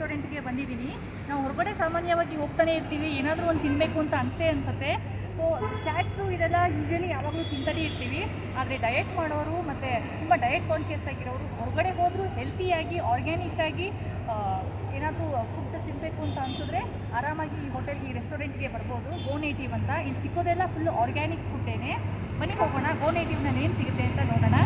ರೆಸ್ಟೋರೆಂಟ್ಗೆ ಬಂದಿದ್ದೀನಿ. ನಾವು ಹೊರಗಡೆ ಸಾಮಾನ್ಯವಾಗಿ ಹೋಗ್ತಾನೆ ಇರ್ತೀವಿ, ಏನಾದರೂ ಒಂದು ತಿನ್ನಬೇಕು ಅಂತ ಅನಿಸುತ್ತೆ. ಸೊ ಚಾಟ್ಸು ಇದೆಲ್ಲ ಯೂಶ್ವಲಿ ಯಾವಾಗಲೂ ತಿಂತಾನೆ ಇರ್ತೀವಿ. ಆದರೆ ಡಯಟ್ ಮಾಡೋರು ಮತ್ತು ತುಂಬ ಡಯಟ್ ಕಾನ್ಷಿಯಸ್ ಆಗಿರೋರು ಹೊರಗಡೆ ಹೋದರೂ ಹೆಲ್ತಿಯಾಗಿ ಆರ್ಗ್ಯಾನಿಕ್ಕಾಗಿ ಏನಾದರೂ ಫುಡ್ ತಿನ್ನಬೇಕು ಅಂತ ಅನಿಸಿದ್ರೆ ಆರಾಮಾಗಿ ಈ ಹೋಟೆಲ್ಗೆ, ಈ ರೆಸ್ಟೋರೆಂಟ್ಗೆ ಬರ್ಬೋದು. ಗೋ ನೇಟಿವ್ ಅಂತ. ಇಲ್ಲಿ ಸಿಕ್ಕೋದೆಲ್ಲ ಫುಲ್ ಆರ್ಗ್ಯಾನಿಕ್ ಫುಡ್ಡೇನೆ. ಬನ್ನಿ ಹೋಗೋಣ, ಗೋ ನೇಟಿವ್ನಲ್ಲಿ ಏನು ಸಿಗುತ್ತೆ ಅಂತ ನೋಡೋಣ.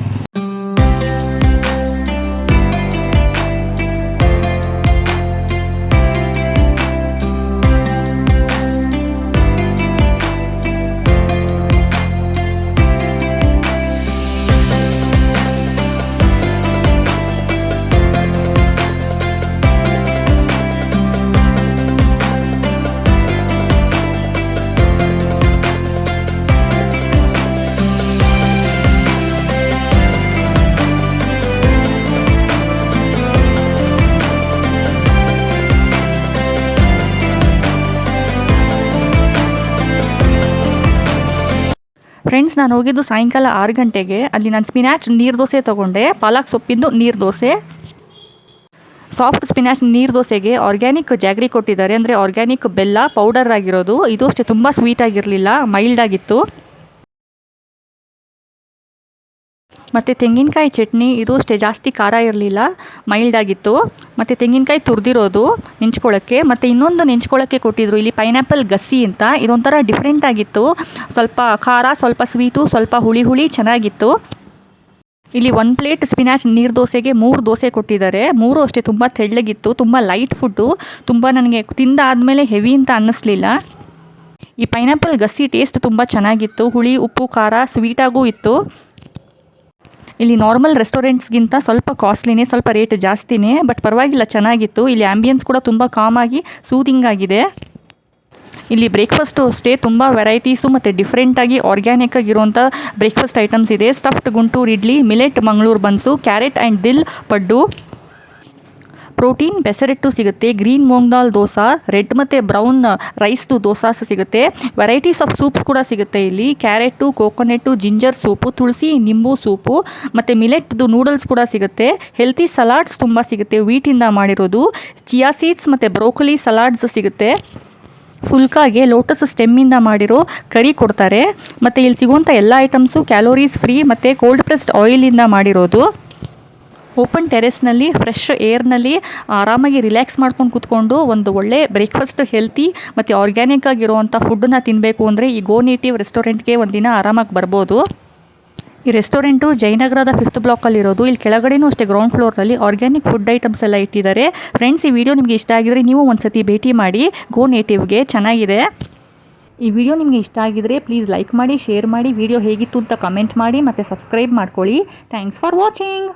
ಫ್ರೆಂಡ್ಸ್, ನಾನು ಹೋಗಿದ್ದು ಸಾಯಂಕಾಲ 6 ಗಂಟೆಗೆ. ಅಲ್ಲಿ ನಾನು ಸ್ಪಿನಾಚ್ ನೀರು ದೋಸೆ ತೊಗೊಂಡೆ, ಪಾಲಕ್ ಸೊಪ್ಪಿಂದು ನೀರು ದೋಸೆ. ಸಾಫ್ಟ್ ಸ್ಪಿನಾಚ್ ನೀರು ದೋಸೆಗೆ ಆರ್ಗ್ಯಾನಿಕ್ ಜಾಗ್ರಿ ಕೊಟ್ಟಿದ್ದಾರೆ, ಅಂದರೆ ಆರ್ಗ್ಯಾನಿಕ್ ಬೆಲ್ಲ ಪೌಡರ್ ಆಗಿರೋದು. ಇದು ಅಷ್ಟೇ ತುಂಬ ಸ್ವೀಟ್ ಆಗಿರಲಿಲ್ಲ, ಮೈಲ್ಡ್ ಆಗಿತ್ತು. ಮತ್ತು ತೆಂಗಿನಕಾಯಿ ಚಟ್ನಿ, ಇದು ಅಷ್ಟೇ ಜಾಸ್ತಿ ಖಾರ ಇರಲಿಲ್ಲ, ಮೈಲ್ಡ್ ಆಗಿತ್ತು. ಮತ್ತು ತೆಂಗಿನಕಾಯಿ ತುರಿದಿರೋದು ನೆಂಚ್ಕೊಳ್ಳೋಕ್ಕೆ. ಮತ್ತು ಇನ್ನೊಂದು ನೆಂಚ್ಕೊಳ್ಳೋಕ್ಕೆ ಕೊಟ್ಟಿದ್ರು ಇಲ್ಲಿ ಪೈನಾಪಲ್ ಗಸ್ಸಿ ಅಂತ. ಇದೊಂಥರ ಡಿಫ್ರೆಂಟ್ ಆಗಿತ್ತು, ಸ್ವಲ್ಪ ಖಾರ, ಸ್ವಲ್ಪ ಸ್ವೀಟು, ಸ್ವಲ್ಪ ಹುಳಿ ಹುಳಿ, ಚೆನ್ನಾಗಿತ್ತು. ಇಲ್ಲಿ 1 ಪ್ಲೇಟ್ ಸ್ಪಿನಾಚ್ ನೀರು ದೋಸೆಗೆ 3 ದೋಸೆ ಕೊಟ್ಟಿದ್ದಾರೆ. 3 ಅಷ್ಟೇ ತುಂಬ ತೆಳ್ಳಗಿತ್ತು, ತುಂಬ ಲೈಟ್ ಫುಡ್ಡು. ತುಂಬ ನನಗೆ ತಿಂದಾದಮೇಲೆ ಹೆವಿ ಅಂತ ಅನ್ನಿಸ್ಲಿಲ್ಲ. ಈ ಪೈನಾಪಲ್ ಗಸ್ಸಿ ಟೇಸ್ಟ್ ತುಂಬ ಚೆನ್ನಾಗಿತ್ತು, ಹುಳಿ, ಉಪ್ಪು, ಖಾರ, ಸ್ವೀಟಾಗೂ ಇತ್ತು. ಇಲ್ಲಿ ನಾರ್ಮಲ್ ರೆಸ್ಟೋರೆಂಟ್ಸ್ಗಿಂತ ಸ್ವಲ್ಪ ಕಾಸ್ಟ್ಲಿನೇ, ಸ್ವಲ್ಪ ರೇಟ್ ಜಾಸ್ತಿನೇ, ಬಟ್ ಪರವಾಗಿಲ್ಲ, ಚೆನ್ನಾಗಿತ್ತು. ಇಲ್ಲಿ ಆಂಬಿಯನ್ಸ್ ಕೂಡ ತುಂಬ ಕಾಮಾಗಿ ಸೂದಿಂಗ್ ಆಗಿದೆ. ಇಲ್ಲಿ ಬ್ರೇಕ್ಫಾಸ್ಟು ಅಷ್ಟೇ ತುಂಬ ವೆರೈಟೀಸು ಮತ್ತು ಡಿಫ್ರೆಂಟಾಗಿ ಆರ್ಗ್ಯಾನಿಕ್ ಆಗಿರುವಂಥ ಬ್ರೇಕ್ಫಾಸ್ಟ್ ಐಟಮ್ಸ್ ಇದೆ. Stuffed Guntur idli, millet Mangaluru buns, carrot and dill paddu, protein pesarattu ಸಿಗುತ್ತೆ, ಗ್ರೀನ್ ಮೂಂಗ್ ದಾಲ್ ದೋಸೆ, ರೆಡ್ ಮತ್ತು ಬ್ರೌನ್ ರೈಸ್ದು ದೋಸಾಸ್ ಸಿಗುತ್ತೆ. ವೆರೈಟೀಸ್ ಆಫ್ ಸೂಪ್ಸ್ ಕೂಡ ಸಿಗುತ್ತೆ ಇಲ್ಲಿ. Carrot, coconut, ginger soup, tulsi nimbu soup, ಮತ್ತು ಮಿಲೆಟ್ದು ನೂಡಲ್ಸ್ ಕೂಡ ಸಿಗುತ್ತೆ. ಹೆಲ್ತಿ ಸಲಾಡ್ಸ್ ತುಂಬ ಸಿಗುತ್ತೆ, ವೀಟಿಂದ ಮಾಡಿರೋದು. ಚಿಯಾ ಸೀಡ್ಸ್ ಮತ್ತು ಬ್ರೋಕೊಲಿ ಸಲಾಡ್ಸ್ ಸಿಗುತ್ತೆ. ಫುಲ್ಕಾಗೆ ಲೋಟಸ್ ಸ್ಟೆಮ್ಮಿಂದ ಮಾಡಿರೋ ಕರಿ ಕೊಡ್ತಾರೆ. ಮತ್ತು ಇಲ್ಲಿ ಸಿಗುವಂಥ ಎಲ್ಲ ಐಟಮ್ಸು ಕ್ಯಾಲೋರೀಸ್ ಫ್ರೀ ಮತ್ತು ಕೋಲ್ಡ್ ಪ್ರೆಸ್ಡ್ ಆಯಿಲಿಂದ ಮಾಡಿರೋದು. ಓಪನ್ ಟೆರೆಸ್ನಲ್ಲಿ ಫ್ರೆಶ್ ಏರ್ನಲ್ಲಿ ಆರಾಮಾಗಿ ರಿಲ್ಯಾಕ್ಸ್ ಮಾಡ್ಕೊಂಡು ಕೂತ್ಕೊಂಡು ಒಂದು ಒಳ್ಳೆ ಬ್ರೇಕ್ಫಾಸ್ಟ್, ಹೆಲ್ತಿ ಮತ್ತು ಆರ್ಗ್ಯಾನಿಕ್ ಆಗಿರುವಂಥ ಫುಡ್ಡನ್ನ ತಿನ್ನಬೇಕು ಅಂದರೆ ಈ ಗೋ ನೇಟಿವ್ ರೆಸ್ಟೋರೆಂಟ್ಗೆ ಒಂದಿನ ಆರಾಮಾಗಿ ಬರ್ಬೋದು. ಈ ರೆಸ್ಟೋರೆಂಟು ಜಯನಗರದ 5th ಬ್ಲಾಕಲ್ಲಿರೋದು. ಇಲ್ಲಿ ಕೆಳಗಡೆನೂ ಅಷ್ಟೇ ಗ್ರೌಂಡ್ ಫ್ಲೋರ್ನಲ್ಲಿ ಆರ್ಗ್ಯಾನಿಕ್ ಫುಡ್ ಐಟಮ್ಸ್ ಎಲ್ಲ ಇಟ್ಟಿದ್ದಾರೆ. ಫ್ರೆಂಡ್ಸ್, ಈ ವಿಡಿಯೋ ನಿಮಗೆ ಇಷ್ಟ ಆಗಿದರೆ ನೀವು ಒಂದು ಸತಿ ಭೇಟಿ ಮಾಡಿ ಗೋ ನೇಟಿವ್ಗೆ, ಚೆನ್ನಾಗಿದೆ. ಈ ವಿಡಿಯೋ ನಿಮಗೆ ಇಷ್ಟ ಆಗಿದರೆ ಪ್ಲೀಸ್ ಲೈಕ್ ಮಾಡಿ, ಶೇರ್ ಮಾಡಿ, ವಿಡಿಯೋ ಹೇಗಿತ್ತು ಅಂತ ಕಮೆಂಟ್ ಮಾಡಿ ಮತ್ತು ಸಬ್ಸ್ಕ್ರೈಬ್ ಮಾಡ್ಕೊಳ್ಳಿ. Thanks for watching.